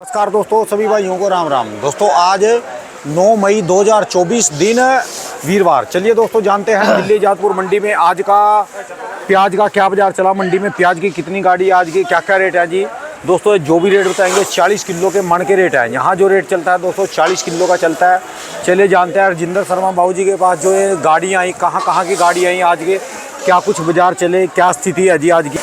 नमस्कार दोस्तों, सभी भाइयों को राम राम। दोस्तों आज 9 मई 2024 दिन वीरवार। चलिए दोस्तों जानते हैं दिल्ली जादपुर मंडी में आज का प्याज का क्या बाजार चला, मंडी में प्याज की कितनी गाड़ी आज की क्या क्या रेट है जी। दोस्तों जो भी रेट बताएंगे 40 किलो के मन के रेट है। यहाँ जो रेट चलता है दोस्तों 40 किलो का चलता है। चलिए जानते हैं राजेंद्र शर्मा बाबू जी के पास जो ये गाड़ियाँ आई, कहाँ की गाड़ी आई आज के, क्या कुछ बाजार चले, क्या स्थिति है जी आज की।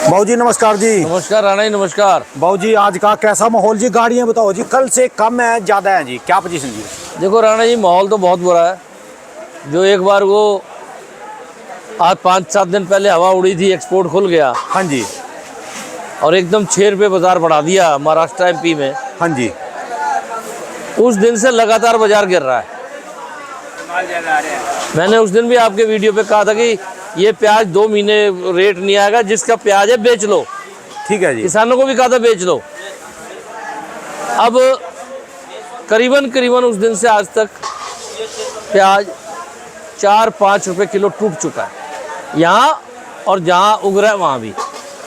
बाबू जी नमस्कार जी। नमस्कार राणा जी, नमस्कार। बाबू जी आज का कैसा माहौल जी, गाड़ियाँ बताओ जी, कल से कम है ज़्यादा है जी, क्या पोजीशन जी। देखो राणा जी, माहौल तो बहुत बुरा है। जो एक बार वो आज 5-7 दिन पहले हवा उड़ी थी, एक्सपोर्ट खुल गया। हाँ जी। और एकदम 6 रुपये बाजार बढ़ा दिया महाराष्ट्र एमपी में। हाँ जी। उस दिन से लगातार बाजार गिर रहा है। मैंने उस दिन भी आपके वीडियो पे कहा था कि ये प्याज 2 महीने रेट नहीं आएगा, जिसका प्याज है बेच लो। ठीक है जी। किसानों को भी कहा था बेच लो। अब करीबन उस दिन से आज तक प्याज 4-5 रुपये किलो टूट चुका है यहाँ, और जहाँ उग रहा है वहाँ भी।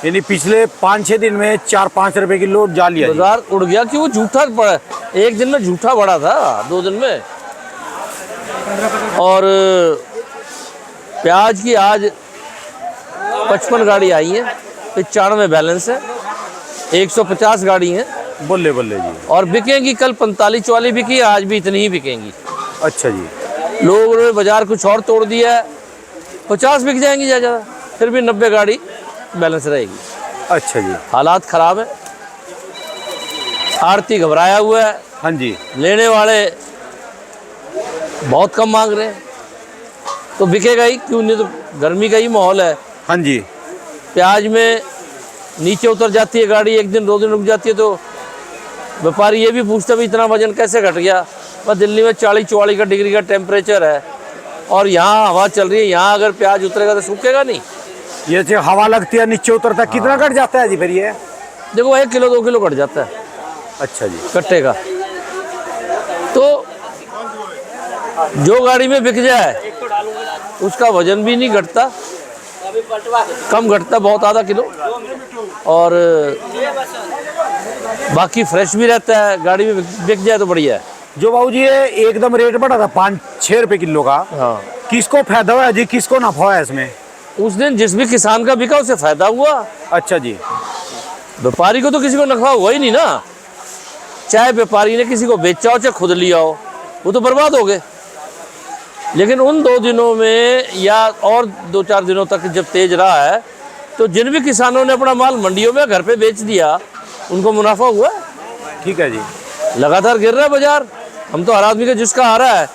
यानी पिछले 5-6 दिन में 4-5 रुपए किलो जा लिया जी। बाजार उड़ गया कि वो झूठा पड़ा। एक दिन में झूठा बढ़ा था, 2 दिन में। और प्याज की आज 55 गाड़ी आई है, 95 बैलेंस है, 150 गाड़ी हैं। बोले जी। और बिकेंगी कल 45-44 बिकी, आज भी इतनी ही बिकेंगी। अच्छा जी। लोगों ने बाजार कुछ और तोड़ दिया है, 50 बिक जाएंगी ज़्यादा, फिर भी 90 गाड़ी बैलेंस रहेगी। अच्छा जी। हालात ख़राब है, आड़ती घबराया हुआ है। हाँ जी। लेने वाले बहुत कम मांग रहे हैं, तो बिकेगा ही क्यों नहीं। तो गर्मी का ही माहौल है। हाँ जी। प्याज में नीचे उतर जाती है गाड़ी, 1 दिन 2 दिन रुक जाती है, तो व्यापारी ये भी पूछता भी इतना वजन कैसे घट गया। बस दिल्ली में 40-44 का डिग्री का टेम्परेचर है, और यहाँ हवा चल रही है। यहाँ अगर प्याज उतरेगा तो सूखेगा नहीं। ये जो हवा लगती है नीचे उतरता है, कितना घट जाता है जी फिर ये। देखो 1 किलो 2 किलो घट जाता है अच्छा जी। कट्टे का। तो जो गाड़ी में बिक जाए उसका वजन भी नहीं घटता, कम घटता बहुत, आधा किलो। और बाकी फ्रेश भी रहता है, गाड़ी में बिक जाए तो बढ़िया है। जो बाबू जी ये एकदम रेट बढ़ा था 5-6 रुपए किलो का, हाँ, किसको फायदा हुआ है जी, किसको नफा है इसमें। उस दिन जिस भी किसान का बिका उसे फायदा हुआ। अच्छा जी। व्यापारी को तो किसी को नफा हुआ ही नहीं ना। चाहे व्यापारी ने किसी को बेचा हो चाहे खुद लिया हो, वो तो बर्बाद हो गए। लेकिन उन 2 दिनों में या और 2-4 दिनों तक जब तेज रहा है, तो जिन भी किसानों ने अपना माल मंडियों में घर पे बेच दिया, उनको मुनाफा हुआ। ठीक है जी। लगातार गिर रहा है बाजार। हम तो हर आदमी का जिसका आ रहा है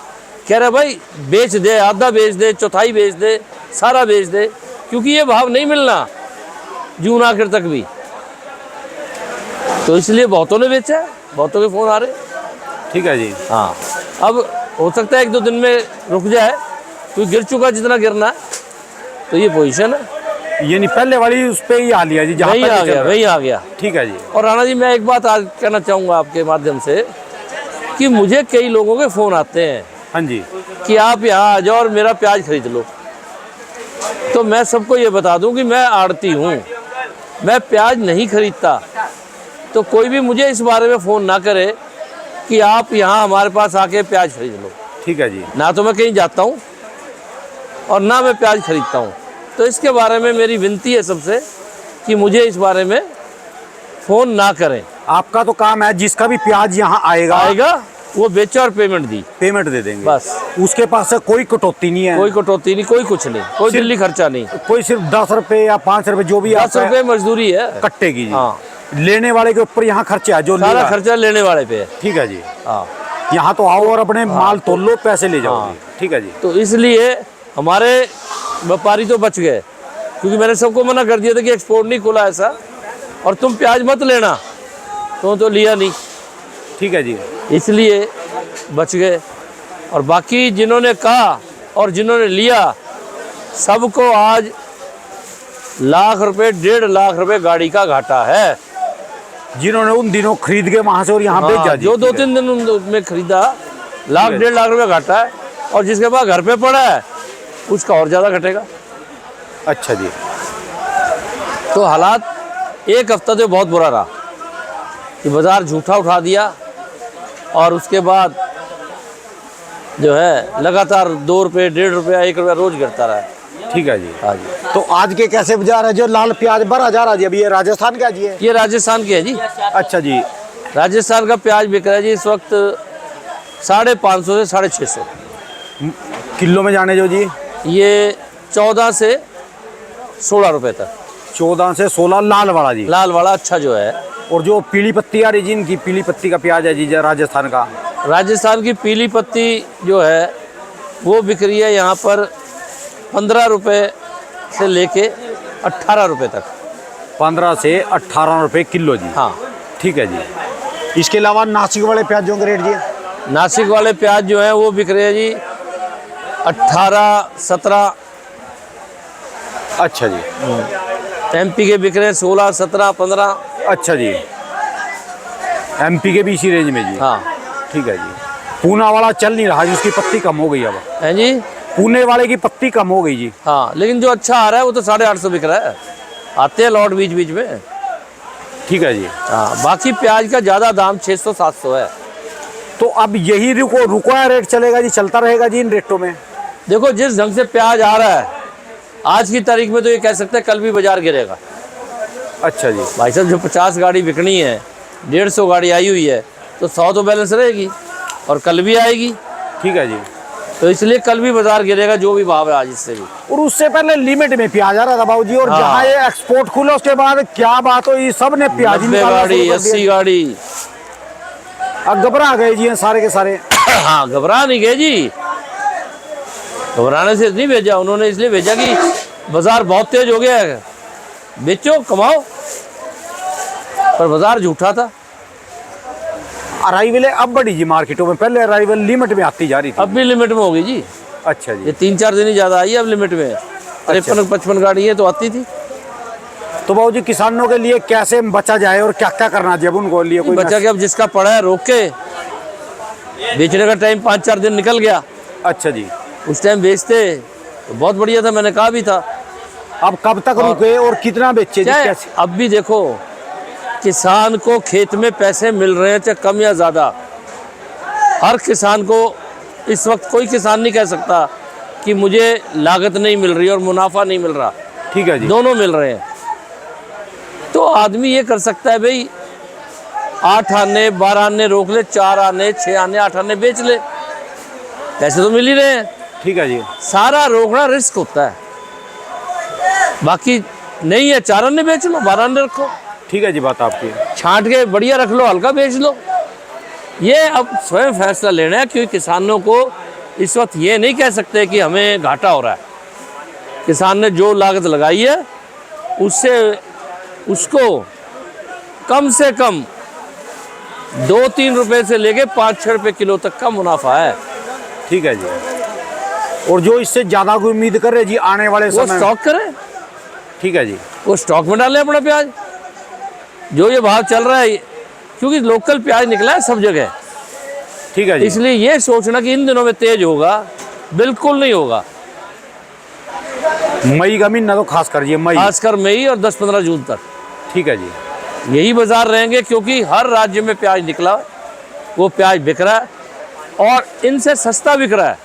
कह रहे भाई बेच दे, आधा बेच दे, चौथाई बेच दे, सारा बेच दे, क्योंकि ये भाव नहीं मिलना जून आखिर तक भी। तो इसलिए बहुतों ने बेचा है, बहुतों के फ़ोन आ रहे। ठीक है जी। हाँ, अब हो सकता है 1-2 दिन में रुक जाए, क्योंकि गिर चुका जितना गिरना है। तो ये पोजीशन है, ये नहीं पहले वाली उस पे ही आ लिया जी, जहाँ वही आ गया, वही आ गया। ठीक है जी। और राणा जी मैं एक बात आज कहना चाहूँगा आपके माध्यम से, कि मुझे कई लोगों के फ़ोन आते हैं हाँ जी। कि आप यहाँ आ जाओ और मेरा प्याज खरीद लो। तो मैं सबको ये बता दूं कि मैं आड़ती हूँ, मैं प्याज नहीं खरीदता। तो कोई भी मुझे इस बारे में फ़ोन ना करे कि आप यहाँ हमारे पास आके प्याज खरीद लो। ठीक है जी। ना तो मैं कहीं जाता हूँ और ना मैं प्याज खरीदता हूँ। तो इसके बारे में मेरी विनती है सबसे कि मुझे इस बारे में फ़ोन ना करें। आपका तो काम है जिसका भी प्याज यहाँ आएगा वो बेचा और पेमेंट दी, पेमेंट दे देंगे बस। उसके पास से कोई कटौती नहीं है, कोई कटौती नहीं, कोई कुछ नहीं, कोई दिल्ली खर्चा नहीं, कोई सिर्फ 10 रुपए या 5 रुपए जो भी 10 रुपये मजदूरी है कट्टे की जी। हाँ, लेने वाले के ऊपर यहाँ खर्चा है, जो सारा खर्चा लेने वाले पे है। ठीक है जी। हाँ, यहाँ तो आओ और अपने माल तोल लो, पैसे ले जाओ। ठीक है जी। तो इसलिए हमारे व्यापारी तो बच गए, क्योंकि मैंने सबको मना कर दिया था कि एक्सपोर्ट नहीं खुला ऐसा, और तुम प्याज मत लेना, तो लिया नहीं। ठीक है जी। इसलिए बच गए। और बाकी जिन्होंने कहा और जिन्होंने लिया, सबको आज लाख रुपए 1.5 लाख रुपए गाड़ी का घाटा है। जिन्होंने उन दिनों खरीद के वहां से और यहाँ भेजा, जो 2-3 दिन में खरीदा, 1.5 लाख रुपए घाटा है। और जिसके पास घर पे पड़ा है उसका और ज़्यादा घटेगा। अच्छा जी। तो हालात एक हफ्ता तो बहुत बुरा रहा। कि बाज़ार झूठा उठा दिया और उसके बाद जो है लगातार 2 रुपये, 1.5 रुपया, 1 रुपया रोज गिरता रहा। ठीक है जी। हाँ जी। तो आज के कैसे बाजार है? जो लाल प्याज 12,000 आज अभी ये राजस्थान का जी है? ये राजस्थान के है जी। अच्छा जी। राजस्थान का प्याज बिक रहा है जी इस वक्त 550 से 650 किलो में जाने जो जी? ये 14 से 16 रुपए तक। 14 से 16 लाल वाला जी। लाल वाला अच्छा जो है। और जो पीली पत्ती आ रही जी, इनकी पीली पत्ती का प्याज है जी राजस्थान का? राजस्थान की पीली पत्ती जो है वो बिक रही है यहाँ पर 15 रुपए से लेके 18 रुपए तक। 15 से 18 रुपए किलो जी। हाँ ठीक है जी। इसके अलावा नासिक वाले प्याजों के रेट जी? नासिक वाले प्याज जो है वो बिक रहे हैं जी 18, 17। अच्छा जी। MP के बिक रहे हैं 16, 17, 15। अच्छा जी। MP के भी इसी रेंज में जी? हाँ। ठीक है जी। पूना वाला चल नहीं रहा जी, उसकी पत्ती कम हो गई अब है जी। पुणे वाले की पत्ती कम हो गई जी। हाँ लेकिन जो अच्छा आ रहा है वो तो 850 बिक रहा है। आते हैं लॉट बीच बीच में। ठीक है जी। हाँ बाकी प्याज का ज़्यादा दाम 600, 700 है। तो अब यही रुका रेट चलेगा जी, चलता रहेगा जी इन रेटों में? देखो जिस ढंग से प्याज आ रहा है आज की तारीख में तो ये कह सकते हैं कल भी बाजार गिरेगा। अच्छा जी। भाई साहब जो 50 गाड़ी बिकनी है, 150 गाड़ी आई हुई है तो 100 तो बैलेंस रहेगी और कल भी आएगी। ठीक है जी। तो इसलिए कल भी बाजार गिरेगा जो भी भाव है आज इससे भी। और उससे पहले लिमिट में प्याज आ रहा था बाबूजी, और हाँ। जहाँ ये एक्सपोर्ट खुला उसके बाद क्या बात हुई, सब ने प्याज ही 90 निकालना गाड़ी, शुरू कर दिया। 80 गाड़ी। अब घबरा गए जी सारे के सारे। हाँ घबरा नहीं गए जी, घबराने से नहीं भेजा उन्होंने, इसलिए भेजा कि बाजार बहुत तेज हो गया है, बेचो कमाओ। पर बाजार झूठा था। अराइवल अब बढ़ी जी मार्केटों में, पहले अराइवल लिमिट में आती जा रही थी। अब भी लिमिट में होगी जी। अच्छा ये जी। 3-4 दिन ही ज़्यादा आई है अब लिमिट में। 53-55 गाड़ी है तो आती थी। तो बाबूजी किसानों के लिए कैसे बचा जाए और क्या क्या करना चाहिए अब उनको लिए? कोई बचा के अब जिसका पड़ा है रोक के बेचने का टाइम 5-4 दिन निकल गया, अच्छा जी। उस टाइम बेचते तो बहुत बढ़िया था, मैंने कहा भी था। अब कब तक रुके और कितना बेचे जी? चाहे कैसे? अब भी देखो किसान को खेत में पैसे मिल रहे हैं चाहे कम या ज़्यादा, हर किसान को इस वक्त कोई किसान नहीं कह सकता कि मुझे लागत नहीं मिल रही और मुनाफा नहीं मिल रहा। ठीक है जी। दोनों मिल रहे हैं। तो आदमी ये कर सकता है भाई 8 आने 12 आने रोक ले, 4 आने 6 आने 8 आने बेच ले, पैसे तो मिल ही रहे हैं। ठीक है जी। सारा रोकना रिस्क होता है, बाकी नहीं है 4 आने बेच लो, 12 आने रखो, ठीक है जी। बात आपकी। छांट के बढ़िया रख लो, हल्का बेच लो। ये अब स्वयं फैसला लेना है, क्योंकि किसानों को इस वक्त ये नहीं कह सकते कि हमें घाटा हो रहा है। किसान ने जो लागत लगाई है उससे उसको कम से कम 2-3 रुपए से लेके 5-6 रुपए किलो तक का मुनाफा है। ठीक है जी। और जो इससे ज्यादा की उम्मीद कर रहे जी आने वाले वो समय? स्टॉक करें, ठीक है जी। वो स्टॉक में डालें अपना प्याज, जो ये भाव चल रहा है, क्योंकि लोकल प्याज निकला है सब जगह। ठीक है जी। इसलिए ये सोचना कि इन दिनों में तेज होगा, बिल्कुल नहीं होगा। मई का महीना तो खास कर जी, मई खासकर मई और 10-15 जून तक ठीक है जी। यही बाजार रहेंगे, क्योंकि हर राज्य में प्याज निकला, वो प्याज बिक रहा है और इनसे सस्ता बिक रहा है।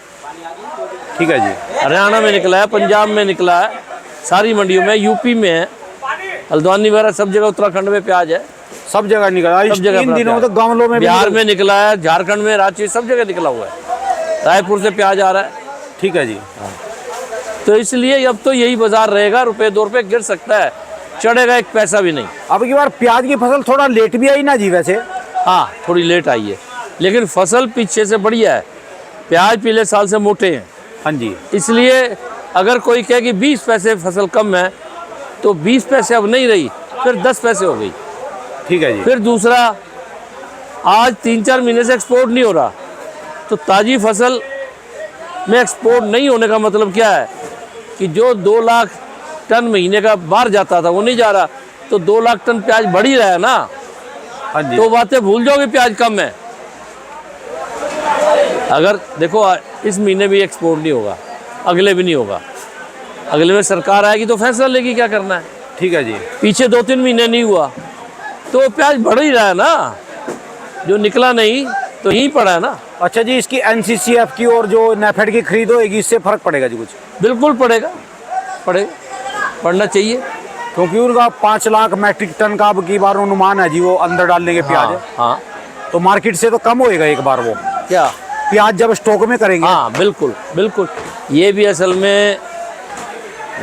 ठीक है जी। हरियाणा में निकला है, पंजाब में निकला है, सारी मंडियों में, यूपी में है, हल्द्वानी वगैरह सब जगह, उत्तराखंड में प्याज है, सब जगह निकला। सब जगह इन दिनों में प्याज। तो गांवों में भी बिहार में निकला है, झारखंड में, रांची, सब जगह निकला हुआ है। रायपुर से प्याज आ रहा है। ठीक है जी। तो इसलिए अब तो यही बाजार रहेगा, ₹1-2 रुपए गिर सकता है, चढ़ेगा 1 पैसा भी नहीं। अब की बार प्याज की फसल थोड़ा लेट भी आई ना जी वैसे? हाँ थोड़ी लेट आई है, लेकिन फसल पीछे से बढ़िया है। प्याज पिछले साल से मोटे हैं। हाँ जी। इसलिए अगर कोई कहे कि 20 पैसे फसल कम है, तो 20 पैसे अब नहीं रही, फिर 10 पैसे हो गई। ठीक है जी। फिर दूसरा, आज 3-4 महीने से एक्सपोर्ट नहीं हो रहा, तो ताज़ी फसल में एक्सपोर्ट नहीं होने का मतलब क्या है कि जो 2 लाख टन महीने का बाहर जाता था वो नहीं जा रहा, तो 2 लाख टन प्याज बढ़ ही रहा है ना। हाँ जी। तो बातें भूल जाओगे प्याज कम है। अगर देखो इस महीने भी एक्सपोर्ट नहीं होगा, अगले भी नहीं होगा, अगले में सरकार आएगी तो फैसला लेगी क्या करना है। ठीक है जी। पीछे 2-3 महीने नहीं हुआ, तो प्याज बढ़ ही रहा है ना, जो निकला नहीं तो यहीं पड़ा है ना। अच्छा जी, इसकी एनसीसीएफ की और जो नेफेड की खरीद होगी, इससे फर्क पड़ेगा जी कुछ? बिल्कुल पड़ेगा, पड़ना चाहिए। क्योंकि उनका 5 लाख मैट्रिक टन का अब की बार अनुमान है जी, वो अंदर डालने के प्याज। हाँ, तो मार्केट से तो कम होएगा एक बार वो क्या प्याज जब स्टॉक में करेंगे। हाँ बिल्कुल बिल्कुल। ये भी असल में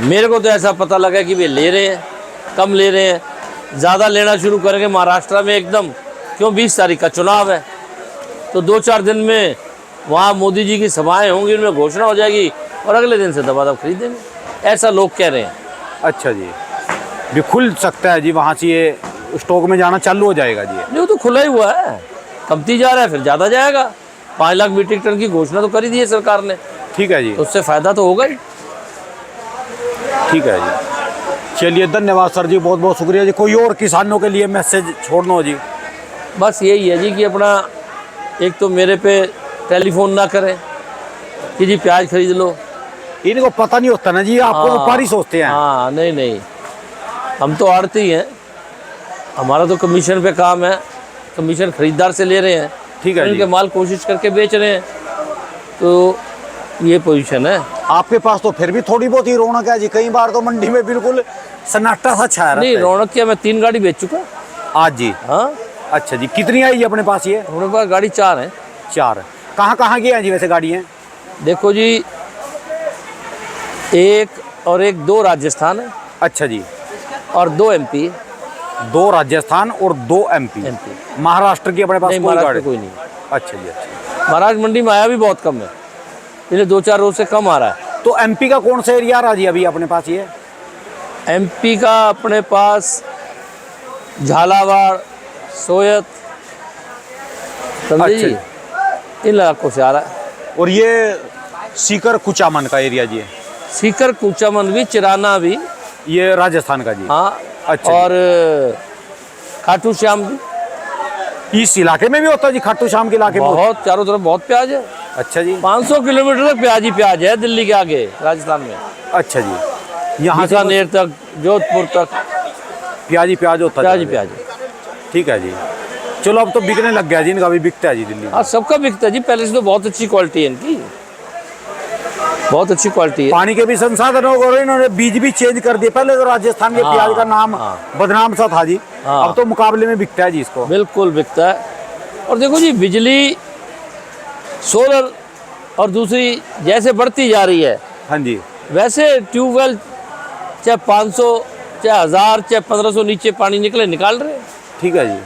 मेरे को तो ऐसा पता लगा कि वे ले रहे हैं, कम ले रहे हैं, ज़्यादा लेना शुरू करेंगे महाराष्ट्र में एकदम। क्यों, 20 तारीख का चुनाव है, तो 2-4 दिन में वहाँ मोदी जी की सभाएं होंगी, उनमें घोषणा हो जाएगी और अगले दिन से दबादब खरीदेंगे, ऐसा लोग कह रहे हैं। अच्छा जी, भी खुल सकता है जी, वहाँ से ये स्टॉक में जाना चालू हो जाएगा जी? नहीं, वो तो खुला ही हुआ है, कमती जा रहा है, फिर ज़्यादा जाएगा। 5 लाख मीट्रिक टन की घोषणा तो कर ही दी है सरकार ने, ठीक है जी, तो उससे फ़ायदा तो होगा ही। ठीक है जी, चलिए धन्यवाद सर जी, बहुत बहुत शुक्रिया जी। कोई और किसानों के लिए मैसेज छोड़ना हो जी? बस यही है जी कि अपना एक तो मेरे पे टेलीफोन ना करें कि जी प्याज खरीद लो, इनको पता नहीं होता ना जी, आपको व्यापारी सोचते हैं। हाँ नहीं, हम तो आड़ती ही हैं, हमारा तो कमीशन पे काम है, कमीशन खरीदार से ले रहे हैं, ठीक है जी। उनके माल कोशिश करके बेच रहे हैं, तो ये पोजीशन है। आपके पास तो फिर भी थोड़ी बहुत ही रौनक है जी, कई बार तो मंडी में बिल्कुल सन्नाटा सा छाया रहता है। नहीं, रौनक क्या, मैं 3 गाड़ी बेच चुका आज जी? हाँ। अच्छा जी, कितनी आई अपने पास ये? हमारे पास गाड़ी 4 है। 4? कहाँ की हैं जी वैसे गाड़ियाँ? देखो जी, एक 2 राजस्थान है। अच्छा जी, और 2 MP। 2 राजस्थान और 2 MP। महाराष्ट्र की अपने पास नहीं, कोई महाराष्ट्र गाड़ी? कोई नहीं। अच्छा जी, अच्छा। महाराष्ट्र मंडी में आया भी बहुत कम है, इसलिए 2-4 रोज से कम आ रहा है। तो MP का कौन सा एरिया रहा जी अभी अपने पास ये? MP का अपने पास झालावाड़, सोयत, समझे जी, इन इलाकों से आ रहा है। और ये सीकर कुचामन का एरिया जी है? सीकर कुचामन भी, चिराना भी, ये राजस्थान का जी? हाँ। अच्छा। और खाटू श्याम भी इस इलाके में भी होता है जी? खाटू श्याम के इलाके में? बहुत, चारों तरफ बहुत प्याज है। अच्छा जी, 500 किलोमीटर तक प्याज ही प्याज है दिल्ली के आगे, राजस्थान में। अच्छा जी, यहाँ से बीकानेर तक, जोधपुर तक प्याज ही प्याज होता है? प्याज ही प्याज है। ठीक है जी, चलो अब तो बिकने लग गया जी, इनका भी बिकता है जी दिल्ली में? हाँ, सबका बिकता है जी, पहले से तो बहुत अच्छी क्वालिटी है इनकी, बहुत अच्छी क्वालिटी है। पानी के भी संसाधन हो गए, इन्होंने बीज भी चेंज कर दिए। पहले तो राजस्थान के प्याज का नाम बदनाम सा था जी, अब तो मुकाबले में बिकता है जी इसको। बिल्कुल बिकता है। और देखो जी, बिजली, सोलर और दूसरी जैसे बढ़ती जा रही है, हाँ जी, वैसे ट्यूबवेल चाहे 500, चाहे 1000, चाहे 1500 नीचे पानी निकाल रहे हैं। ठीक है जी,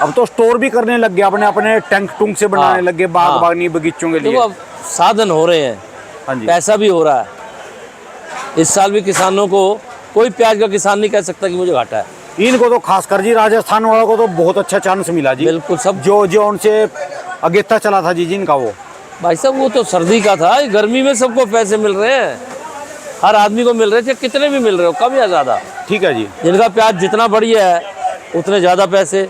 अब तो स्टोर भी करने लग गए, अपने अपने टैंक टूंक से बनाने लग गए, बागबानी बगीचों के लिए। देखो, अब साधन हो रहे हैं, हाँ जी, पैसा भी हो रहा है। इस साल भी किसानों को, कोई प्याज का किसान नहीं कह सकता कि मुझे घाटा है। इनको तो खासकर जी राजस्थान वालों को तो बहुत अच्छा चांस मिला जी। बिल्कुल, सब जो उनसे अगेता चला था जी जिनका, वो भाई साहब, वो तो सर्दी का था, गर्मी में सबको पैसे मिल रहे हैं, हर आदमी को मिल रहे थे, कितने भी मिल रहे हो, कम या ज़्यादा। ठीक है जी, जिनका प्याज जितना बढ़िया है उतने ज़्यादा पैसे,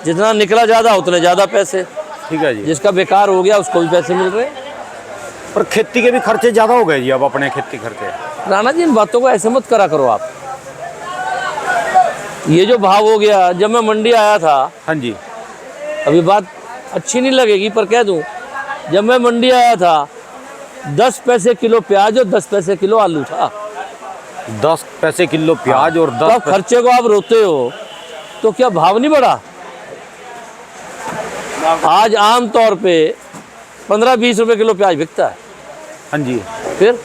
जितना निकला ज़्यादा उतने ज़्यादा पैसे, ठीक है जी। जिसका बेकार हो गया उसको भी पैसे मिल रहे हैं। पर खेती के भी खर्चे ज़्यादा हो गए जी अब, अपने खेती खर्चे। राणा जी, इन बातों को ऐसे मत करा करो आप। ये जो भाव हो गया, जब मैं मंडी आया था, हाँ जी, अभी बात अच्छी नहीं लगेगी पर कह दूं, जब मैं मंडी आया था 10 पैसे किलो प्याज और 10 पैसे किलो आलू था। 10 पैसे किलो प्याज और तो 10 खर्चे को आप रोते हो तो क्या भाव नहीं बढ़ा? आज आम तौर पे 15-20 रुपए किलो प्याज बिकता है। हाँ जी, फिर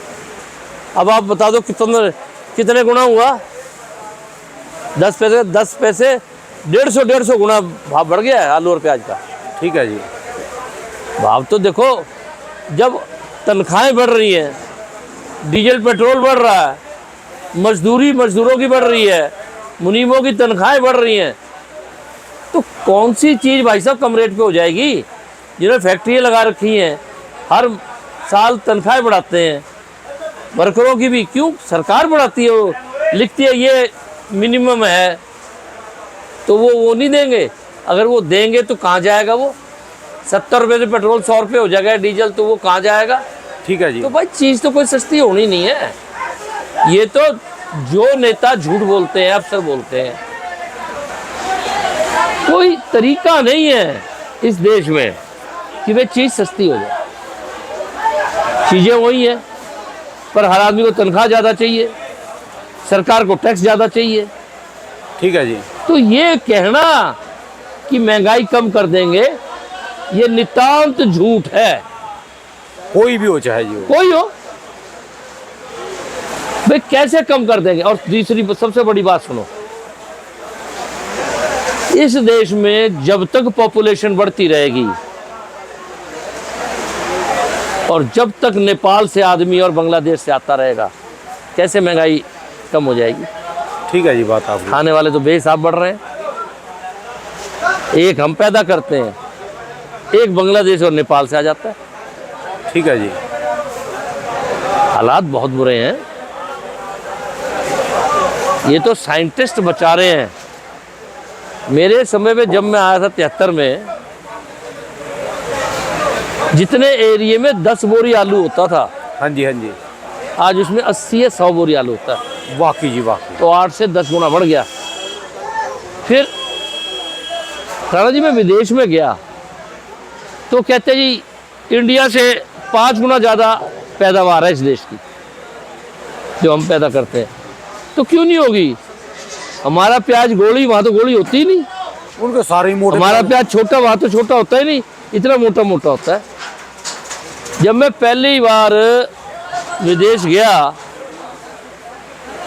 अब आप बता दो कितने गुना हुआ? 10 पैसे 150 गुना भाव बढ़ गया है आलू और प्याज का। ठीक है जी, भाव तो देखो, जब तनख्वाहें बढ़ रही हैं, डीजल पेट्रोल बढ़ रहा है, मजदूरों की बढ़ रही है, मुनीमों की तनख्वाहें बढ़ रही हैं, तो कौन सी चीज़ भाई साहब कम रेट पे हो जाएगी? जिन्होंने फैक्ट्रियाँ लगा रखी हैं, हर साल तनख्वाहें बढ़ाते हैं, वर्करों की भी क्यों सरकार बढ़ाती है, वो लिखती है ये मिनिमम है, तो वो नहीं देंगे। अगर वो देंगे तो कहाँ जाएगा वो? 70 रुपये से पेट्रोल 100 रुपये हो जाएगा डीजल, तो वो कहाँ जाएगा? ठीक है जी, तो भाई चीज़ तो कोई सस्ती होनी नहीं है। ये तो जो नेता झूठ बोलते हैं, अफसर बोलते हैं, कोई तरीका नहीं है इस देश में कि वे चीज़ सस्ती हो जाए। चीज़ें वही हैं, पर हर आदमी को तनख्वाह ज़्यादा चाहिए, सरकार को टैक्स ज़्यादा चाहिए। ठीक है जी। तो ये कहना कि महंगाई कम कर देंगे, ये नितांत झूठ है। कोई भी हो चाहे जी हो। कोई हो भाई, कैसे कम कर देंगे? और दूसरी सबसे बड़ी बात सुनो, इस देश में जब तक पॉपुलेशन बढ़ती रहेगी और जब तक नेपाल से आदमी और बांग्लादेश से आता रहेगा, कैसे महंगाई कम हो जाएगी? ठीक है जी बात आपकी। खाने वाले तो बेहिसाब बढ़ रहे हैं। एक हम पैदा करते हैं, एक बांग्लादेश और नेपाल से आ जाता है। ठीक है जी। हालात बहुत बुरे हैं। ये तो साइंटिस्ट बचा रहे हैं। मेरे समय में जब मैं आया था 73 में, जितने एरिया में 10 बोरी आलू होता था, हाँ जी हाँ जी। आज उसमें 80 या 100 बोरी आलू होता है। वाकई जी वाकई। तो 8 से 10 गुना बढ़ गया। फिर राणा जी मैं विदेश में गया तो कहते जी इंडिया से 5 गुना ज़्यादा पैदावार है इस देश की जो हम पैदा करते हैं। तो क्यों नहीं होगी? हमारा प्याज गोली, वहाँ तो गोली होती ही नहीं। उनके सारे ही मोटे। हमारा प्याज छोटा, वहाँ तो छोटा होता ही नहीं, इतना मोटा मोटा होता है। जब मैं पहली बार विदेश गया,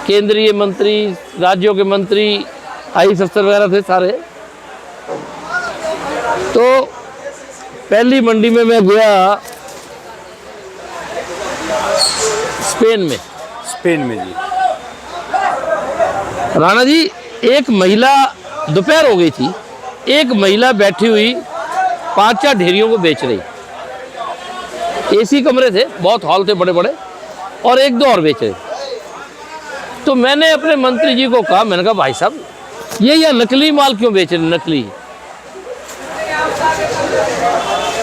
केंद्रीय मंत्री, राज्यों के मंत्री, IAS अफसर वगैरह थे सारे, तो पहली मंडी में मैं गया स्पेन में। स्पेन में जी। राणा जी एक महिला, दोपहर हो गई थी, एक महिला बैठी हुई 5-4 ढेरियों को बेच रही। AC कमरे थे, बहुत हॉल थे बड़े बड़े, और 1-2 और बेच रहे। तो मैंने अपने मंत्री जी को कहा, मैंने कहा भाई साहब ये नकली माल क्यों बेच रहे? नकली,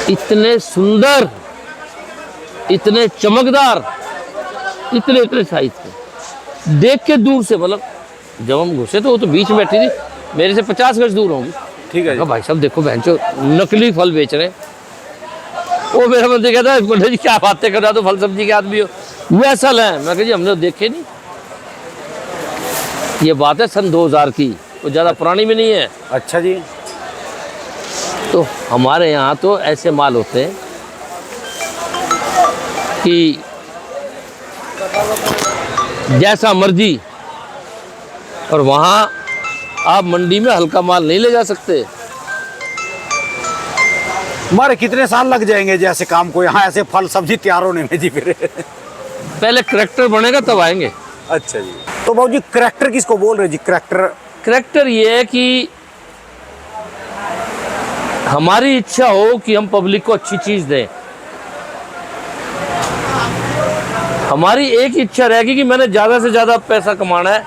इतने सुंदर, इतने चमकदार, इतने इतने साइज के, देख के दूर से, मतलब जब हम घुसे तो वो तो बीच में बैठी थी, मेरे से 50 गज दूर होंगी। ठीक है जी। भाई साहब देखो बहनचो नकली फल बेच रहे हैं। वो मेरा मंत्री कहता है पंडित जी क्या बातें कर रहा, तो फल सब्जी के आदमी हो, वो असल है। मैं कहा जी हमने तो देखे नहीं। ये बात है सन 2000 की, वो ज़्यादा पुरानी भी नहीं है। अच्छा जी। तो हमारे यहाँ तो ऐसे माल होते हैं कि जैसा मर्जी, और वहाँ आप मंडी में हल्का माल नहीं ले जा सकते। हमारे कितने साल लग जाएंगे जैसे काम को यहाँ ऐसे फल सब्जी तैयार होने में जी? फिर पहले करैक्टर बनेगा तब आएंगे। अच्छा जी। तो बाबू जी करैक्टर किसको बोल रहे जी? करैक्टर ये है कि हमारी इच्छा हो कि हम पब्लिक को अच्छी चीज दें। हमारी एक इच्छा रहेगी कि मैंने ज़्यादा से ज़्यादा पैसा कमाना है,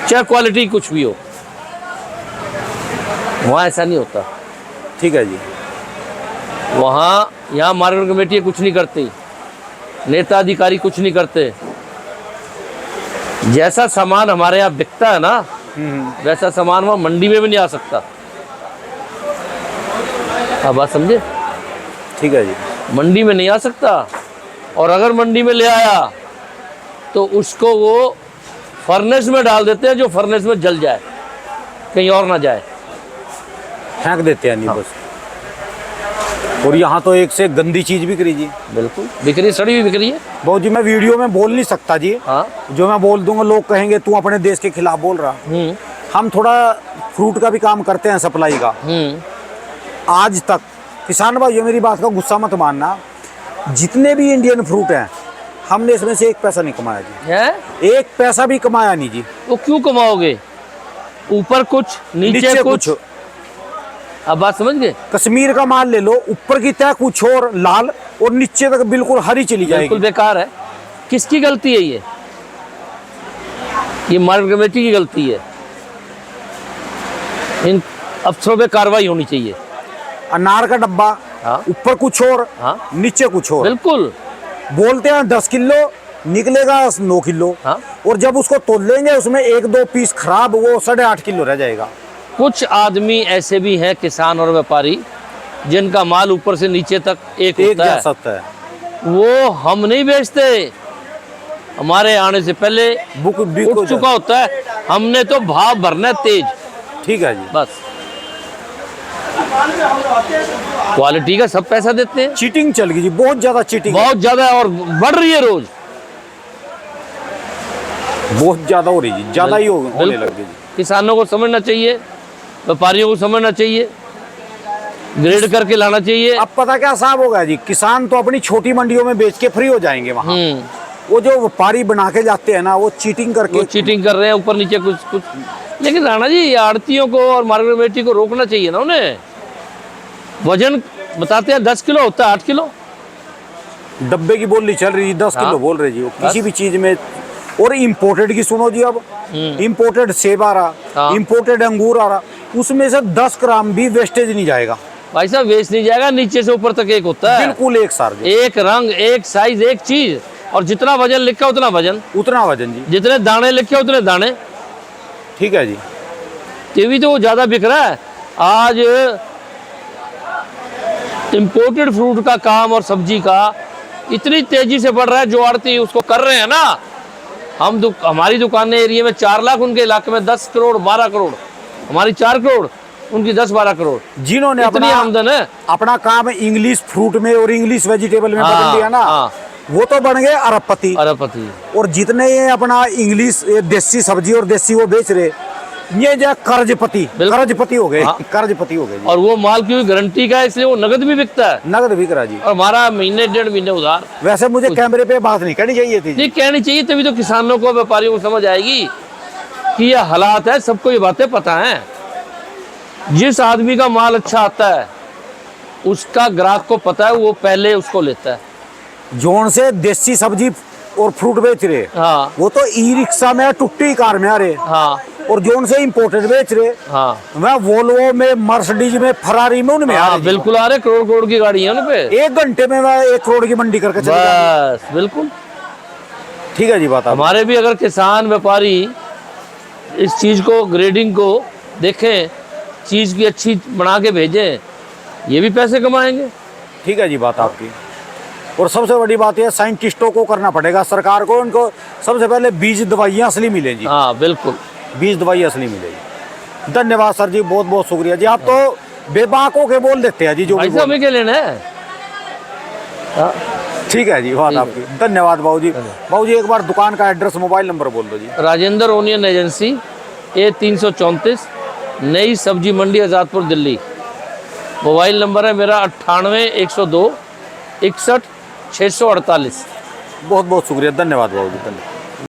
चाहे क्वालिटी कुछ भी हो। वहाँ ऐसा नहीं होता। ठीक है जी। वहाँ यहाँ मार्केट कमेटी कुछ नहीं करती, नेता अधिकारी कुछ नहीं करते। जैसा सामान हमारे यहाँ बिकता है ना, वैसा सामान वहाँ मंडी में भी नहीं आ सकता। आप बात समझे? ठीक है जी। मंडी में नहीं आ सकता, और अगर मंडी में ले आया तो उसको वो फर्नेस में डाल देते हैं, जो फर्नेस में जल जाए, कहीं और ना जाए, फेंक देते हैं नहीं। हाँ। बस। और यहाँ तो एक से गंदी चीज बिक रही जी। बिल्कुल बिक रही, सड़ी हुई बिक रही है। बहुत जी मैं वीडियो में बोल नहीं सकता जी। हाँ। जो मैं बोल दूंगा लोग कहेंगे तू अपने देश के खिलाफ बोल रहा। हम थोड़ा फ्रूट का भी काम करते हैं, सप्लाई का। आज तक किसान भाई मेरी बात का गुस्सा मत मानना, जितने भी इंडियन फ्रूट हैं हमने इसमें से 1 पैसा नहीं कमाया जी। है? 1 पैसा भी कमाया नहीं जी। वो क्यों कमाओगे? ऊपर कुछ नीचे कुछ। अब बात समझ गए? कश्मीर का माल ले लो, ऊपर की तय कुछ और लाल और नीचे तक बिल्कुल हरी चली जाएगी। बिल्कुल बेकार है। किसकी गलती है ये मार्केट कमेटी की गलती है। इन अफसरों पे कार्रवाई होनी चाहिए। अनार का डब्बा, हाँ। ऊपर कुछ और, हाँ। नीचे कुछ और। बिल्कुल। बोलते हैं 10 किलो निकलेगा 9 किलो। हाँ। और जब उसको तोल लेंगे उसमें 1-2 पीस खराब, वो 8.5 किलो रह जाएगा। कुछ आदमी ऐसे भी हैं किसान और व्यापारी जिनका माल ऊपर से नीचे तक एक एक होता जा है, सकता है, वो हम नहीं बेचते। हमारे आने से पहले बुक भी उठ चुका होता है, हमने तो भाव भरना है तेज, ठीक है जी। बस। क्वालिटी का सब पैसा देते हैं। चीटिंग चल गई जी, बहुत ज्यादा चीटिंग, बहुत ज्यादा है और बढ़ रही है रोज। बहुत ज्यादा हो रही जी, ज्यादा ही होने बिल्कुल। लग गई जी। किसानों को समझना चाहिए, व्यापारियों को समझना चाहिए, ग्रेड करके लाना चाहिए। अब पता क्या साहब होगा जी, किसान तो अपनी छोटी मंडियों में बेच के फ्री हो जाएंगे वहाँ, वो जो व्यापारी बना के जाते हैं ना, वो चीटिंग करके, वो चीटिंग कर रहे हैं ऊपर नीचे कुछ कुछ। लेकिन राणा जी, आड़तियों को और मार्केट कमेटी को रोकना चाहिए ना उन्हें। वजन बताते हैं 10 किलो होता है, 8 किलो डब्बे की बोली चल रही है, 10 हाँ। किलो बोल रहे जी वो किसी भी चीज में। और इम्पोर्टेड की सुनो जी, अब इम्पोर्टेड सेब आ रहा, हाँ। इम्पोर्टेड अंगूर आ रहा, उसमें से 10 ग्राम भी वेस्टेज नहीं जाएगा, भाई साहब। वेस्ट नहीं जाएगा, नीचे से ऊपर तक एक होता है, बिल्कुल एक सार जी, एक रंग, एक साइज, एक चीज। और जितना वजन लिखा उतना वजन, उतना वजन जी, जितने दाने लिखे उतने दाने। ठीक है जी। टीवी तो वो ज्यादा बिक रहा है आज। इंपोर्टेड फ्रूट का काम और सब्जी का इतनी तेजी से बढ़ रहा है, जो आड़ती उसको कर रहे हैं ना। हमारी दुकानें एरिया में 4 लाख, उनके इलाके में 10 करोड़ 12 करोड़, हमारी 4 करोड़, उनकी 10-12 करोड़, जिन्होंने इतनी आमदन है। अपना काम इंग्लिश फ्रूट में और इंग्लिश वेजिटेबल में हाँ, बदल दिया ना, हाँ। वो तो बन गए अरबपति। अरबपति। और जितने ये अपना इंग्लिश ये देसी सब्जी और देसी वो बेच रहे, ये जो कर्जपति, बिल्कुल। कर्जपति हो गए, हाँ। कर्जपति हो गए जी। और वो माल की गारंटी का है, इसलिए वो नगद भी बिकता है। नगद बिक रहा जी। और हमारा महीने 1.5 महीने उधार। वैसे मुझे कैमरे पे बात नहीं करनी चाहिए थी जी। नहीं कहनी चाहिए, तभी तो किसानों को, व्यापारियों को समझ आएगी कि ये हालात है। सबको ये बातें पता है। जिस आदमी का माल अच्छा आता है उसका ग्राहक को पता है, वो पहले उसको लेता है। जोन से देसी सब्जी और फ्रूट बेच रहे, हाँ वो तो ई रिक्शा में टुट्टी कार में आ रहे, हाँ और जोन से इम्पोर्टेड बेच रहे, हाँ वह वोल्वो में, मर्सिडीज में, फरारी में, उनमें आ हाँ, रहे जी। बिल्कुल आ रहे। करोड़ करोड़ की गाड़ी है उन पे। 1 घंटे में वह 1 करोड़ की मंडी करके चले जाएंगे। बस बिल्कुल। ठीक है जी बात आप। हमारे भी अगर किसान व्यापारी इस चीज को, ग्रेडिंग को देखें, चीज की अच्छी बना के भेजें, ये भी पैसे कमाएंगे। ठीक है जी बात आपकी। और सबसे बड़ी बात यह साइंटिस्टों को करना पड़ेगा, सरकार को। उनको सबसे पहले बीज दवाइयाँ असली मिले जी, हाँ बिल्कुल। बीज दवाई असली मिलेगी। धन्यवाद सर जी, बहुत बहुत शुक्रिया जी। आप तो बेबाकों के बोल देते हैं जी, जो भी भाई साहब बोल। हमें क्या लेना है। हाँ। ठीक है जी, बात आपकी। धन्यवाद बाबू जी। बाबू जी एक बार दुकान का एड्रेस, मोबाइल नंबर बोल दो जी। राजेंद्र ओनियन एजेंसी, A334, नई सब्जी मंडी, आज़ादपुर, दिल्ली। मोबाइल नंबर है मेरा 98 102 61 648। बहुत बहुत शुक्रिया, धन्यवाद बाबू जी, धन्यवाद।